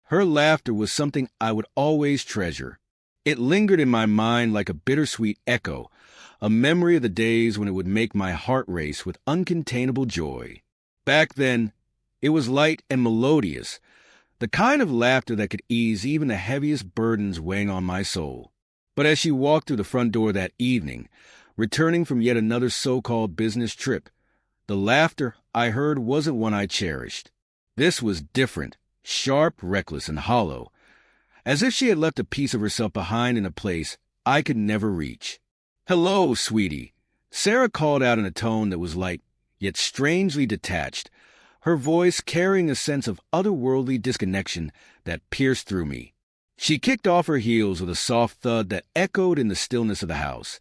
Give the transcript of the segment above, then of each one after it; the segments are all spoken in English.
Her laughter was something I would always treasure. It lingered in my mind like a bittersweet echo, a memory of the days when it would make my heart race with uncontainable joy. Back then, it was light and melodious, the kind of laughter that could ease even the heaviest burdens weighing on my soul. But as she walked through the front door that evening, returning from yet another so-called business trip, the laughter I heard wasn't one I cherished. This was different, sharp, reckless, and hollow, as if she had left a piece of herself behind in a place I could never reach. "Hello, sweetie," Sarah called out in a tone that was light, yet strangely detached, her voice carrying a sense of otherworldly disconnection that pierced through me. She kicked off her heels with a soft thud that echoed in the stillness of the house,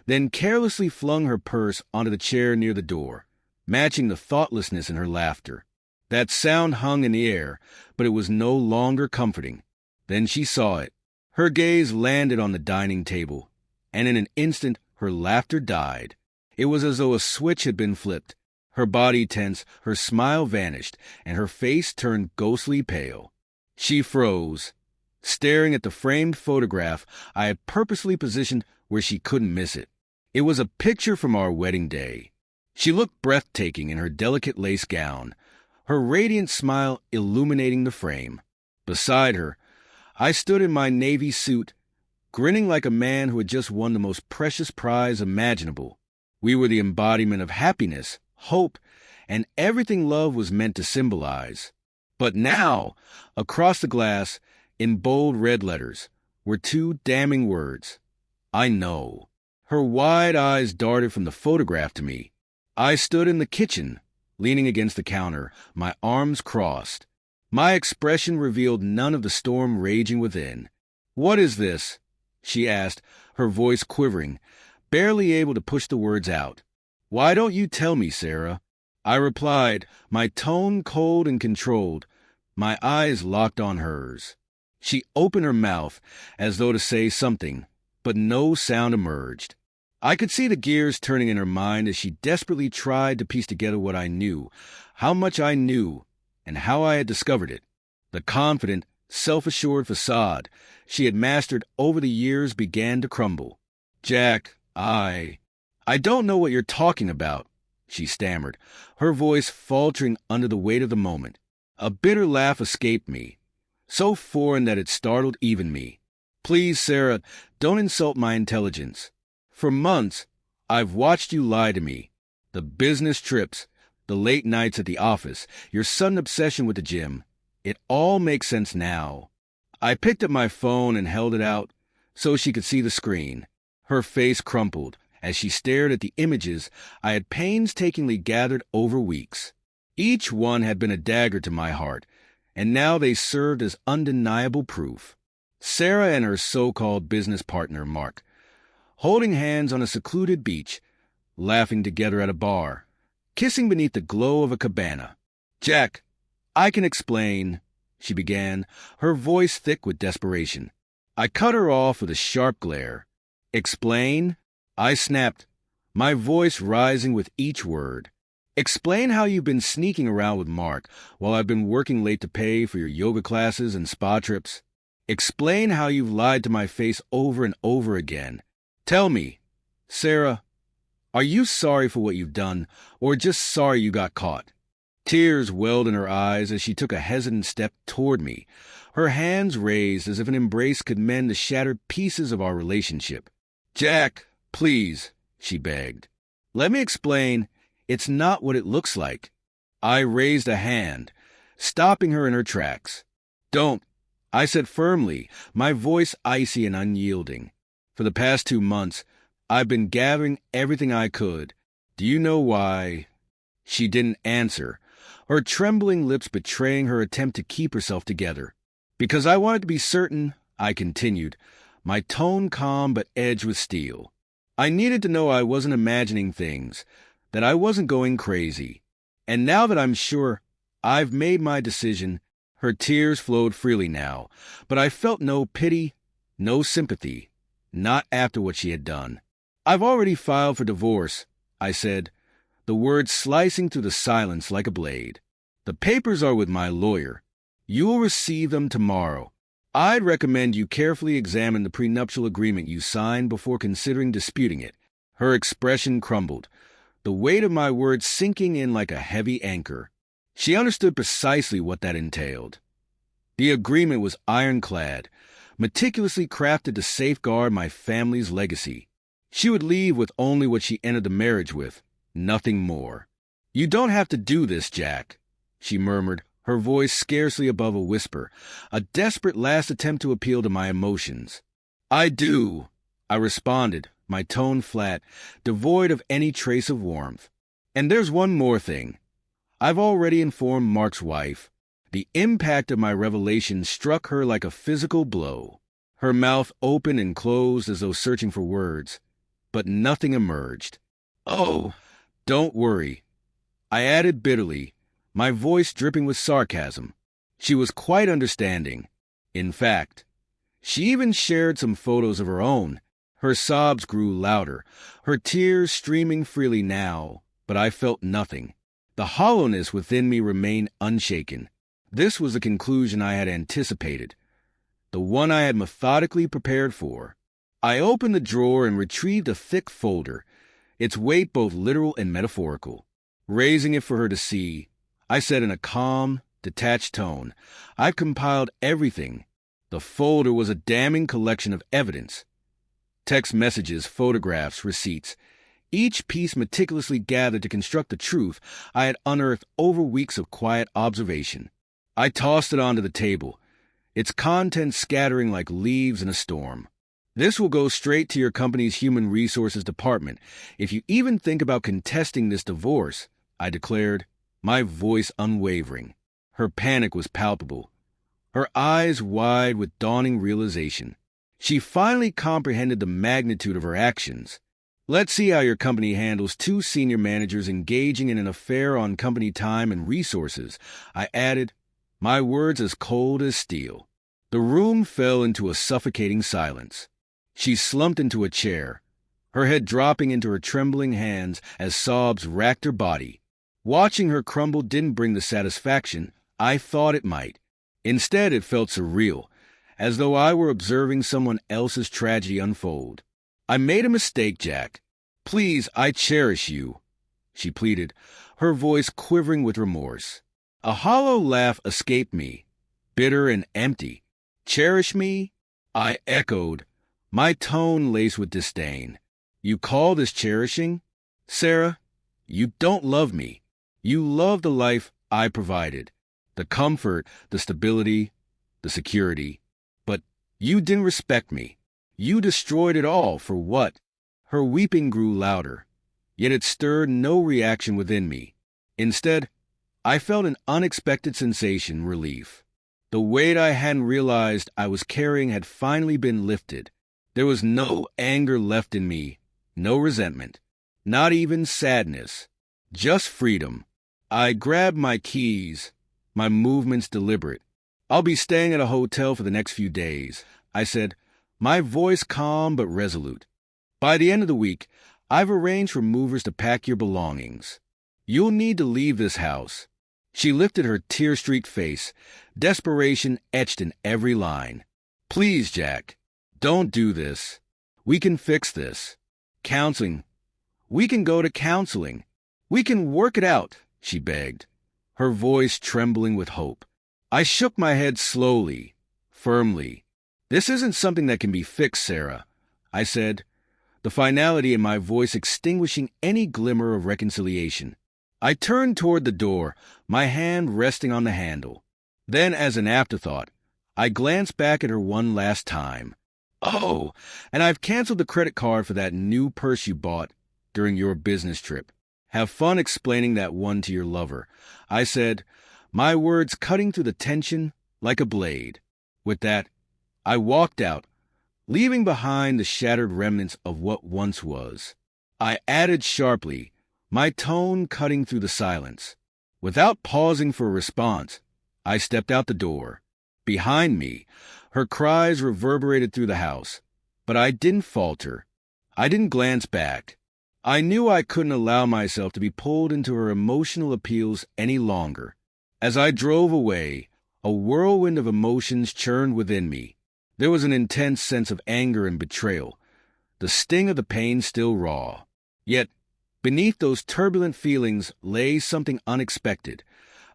then carelessly flung her purse onto the chair near the door, matching the thoughtlessness in her laughter. That sound hung in the air, but it was no longer comforting. Then she saw it. Her gaze landed on the dining table, and in an instant her laughter died. It was as though a switch had been flipped. Her body tense, her smile vanished, and her face turned ghostly pale. She froze, staring at the framed photograph I had purposely positioned where she couldn't miss it. It was a picture from our wedding day. She looked breathtaking in her delicate lace gown, her radiant smile illuminating the frame. Beside her, I stood in my navy suit, grinning like a man who had just won the most precious prize imaginable. We were the embodiment of happiness, hope, and everything love was meant to symbolize. But now, across the glass, in bold red letters, were two damning words: "I know." Her wide eyes darted from the photograph to me. I stood in the kitchen, leaning against the counter, my arms crossed. My expression revealed none of the storm raging within. "What is this?" she asked, her voice quivering, barely able to push the words out. "Why don't you tell me, Sarah?" I replied, my tone cold and controlled, my eyes locked on hers. She opened her mouth as though to say something, but no sound emerged. I could see the gears turning in her mind as she desperately tried to piece together what I knew, how much I knew, and how I had discovered it. The confident, self-assured facade she had mastered over the years began to crumble. "Jack, I don't know what you're talking about," she stammered, her voice faltering under the weight of the moment. A bitter laugh escaped me, so foreign that it startled even me. "Please, Sarah, don't insult my intelligence. For months, I've watched you lie to me. The business trips, the late nights at the office, your sudden obsession with the gym. It all makes sense now." I picked up my phone and held it out so she could see the screen. Her face crumpled as she stared at the images I had painstakingly gathered over weeks. Each one had been a dagger to my heart, and now they served as undeniable proof. Sarah and her so-called business partner, Mark, holding hands on a secluded beach, laughing together at a bar, kissing beneath the glow of a cabana. "Jack, I can explain," she began, her voice thick with desperation. I cut her off with a sharp glare. "Explain?" I snapped, my voice rising with each word. "Explain how you've been sneaking around with Mark while I've been working late to pay for your yoga classes and spa trips. Explain how you've lied to my face over and over again. Tell me, Sarah, are you sorry for what you've done, or just sorry you got caught?" Tears welled in her eyes as she took a hesitant step toward me, her hands raised as if an embrace could mend the shattered pieces of our relationship. "Jack, please," she begged. "Let me explain. It's not what it looks like." I raised a hand, stopping her in her tracks. "Don't," I said firmly, my voice icy and unyielding. "For the past 2 months, I've been gathering everything I could. Do you know why?" She didn't answer, her trembling lips betraying her attempt to keep herself together. "Because I wanted to be certain," I continued, my tone calm but edged with steel. "I needed to know I wasn't imagining things, that I wasn't going crazy. And now that I'm sure I've made my decision," her tears flowed freely now, but I felt no pity, no sympathy, not after what she had done. "I've already filed for divorce," I said, the words slicing through the silence like a blade. "The papers are with my lawyer. You will receive them tomorrow. I'd recommend you carefully examine the prenuptial agreement you signed before considering disputing it. Her expression crumbled, the weight of my words sinking in like a heavy anchor. She understood precisely what that entailed. The agreement was ironclad, meticulously crafted to safeguard my family's legacy. She would leave with only what she entered the marriage with, nothing more. You don't have to do this, Jack, she murmured, her voice scarcely above a whisper, a desperate last attempt to appeal to my emotions. I do, I responded, my tone flat, devoid of any trace of warmth. And there's one more thing. I've already informed Mark's wife. The impact of my revelation struck her like a physical blow. Her mouth opened and closed as though searching for words, but nothing emerged. Oh, don't worry, I added bitterly, my voice dripping with sarcasm. She was quite understanding. In fact, she even shared some photos of her own. Her sobs grew louder, her tears streaming freely now, but I felt nothing. The hollowness within me remained unshaken. This was the conclusion I had anticipated, the one I had methodically prepared for. I opened the drawer and retrieved a thick folder, its weight both literal and metaphorical. Raising it for her to see, I said in a calm, detached tone, I've compiled everything. The folder was a damning collection of evidence. Text messages, photographs, receipts, each piece meticulously gathered to construct the truth I had unearthed over weeks of quiet observation. I tossed it onto the table, its contents scattering like leaves in a storm. This will go straight to your company's human resources department if you even think about contesting this divorce, I declared, my voice unwavering. Her panic was palpable, her eyes wide with dawning realization. She finally comprehended the magnitude of her actions. Let's see how your company handles two senior managers engaging in an affair on company time and resources, I added, my words as cold as steel. The room fell into a suffocating silence. She slumped into a chair, her head dropping into her trembling hands as sobs racked her body. Watching her crumble didn't bring the satisfaction I thought it might. Instead, it felt surreal, as though I were observing someone else's tragedy unfold. I made a mistake, Jack. Please, I cherish you, she pleaded, her voice quivering with remorse. A hollow laugh escaped me, bitter and empty. Cherish me? I echoed, my tone laced with disdain. You call this cherishing? Sarah, you don't love me. You love the life I provided, the comfort, the stability, the security. But you didn't respect me. You destroyed it all for what? Her weeping grew louder, yet it stirred no reaction within me. Instead, I felt an unexpected sensation, relief. The weight I hadn't realized I was carrying had finally been lifted. There was no anger left in me, no resentment, not even sadness, just freedom. I grabbed my keys, my movements deliberate. I'll be staying at a hotel for the next few days, I said, my voice calm but resolute. By the end of the week, I've arranged for movers to pack your belongings. You'll need to leave this house. She lifted her tear-streaked face, desperation etched in every line. Please, Jack, don't do this. We can fix this. Counseling. We can go to counseling. We can work it out, she begged, her voice trembling with hope. I shook my head slowly, firmly. This isn't something that can be fixed, Sarah, I said, the finality in my voice extinguishing any glimmer of reconciliation. I turned toward the door, my hand resting on the handle. Then, as an afterthought, I glanced back at her one last time. Oh, and I've canceled the credit card for that new purse you bought during your business trip. Have fun explaining that one to your lover, I said, my words cutting through the tension like a blade. With that, I walked out, leaving behind the shattered remnants of what once was. I added sharply, my tone cutting through the silence. Without pausing for a response, I stepped out the door. Behind me, her cries reverberated through the house, but I didn't falter. I didn't glance back. I knew I couldn't allow myself to be pulled into her emotional appeals any longer. As I drove away, A whirlwind of emotions churned within me. There was an intense sense of anger and betrayal, the sting of the pain still raw. Yet, beneath those turbulent feelings lay something unexpected,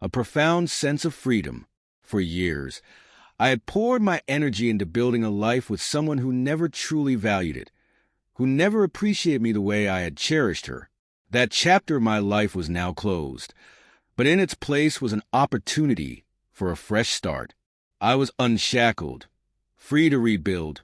a profound sense of freedom. For years, I had poured my energy into building a life with someone who never truly valued it, who never appreciated me the way I had cherished her. That chapter of my life was now closed, but in its place was an opportunity for a fresh start. I was unshackled, free to rebuild,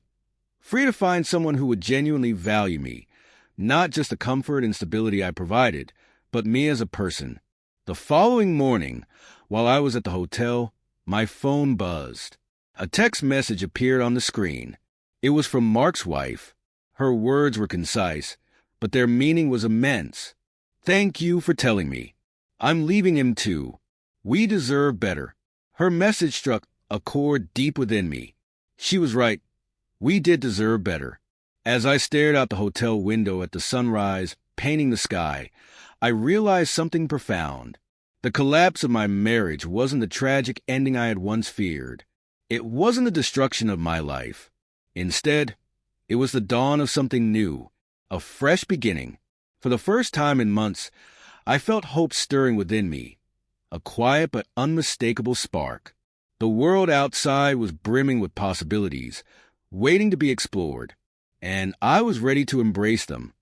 free to find someone who would genuinely value me, not just the comfort and stability I provided, but me as a person. The following morning, while I was at the hotel, my phone buzzed. A text message appeared on the screen. It was from Mark's wife. Her words were concise, but their meaning was immense. "Thank you for telling me. I'm leaving him too. We deserve better." Her message struck a chord deep within me. She was right. We did deserve better. As I stared out the hotel window at the sunrise painting the sky, I realized something profound. The collapse of my marriage wasn't the tragic ending I had once feared. It wasn't the destruction of my life. Instead, it was the dawn of something new, a fresh beginning. For the first time in months, I felt hope stirring within me, a quiet but unmistakable spark. The world outside was brimming with possibilities, waiting to be explored, and I was ready to embrace them.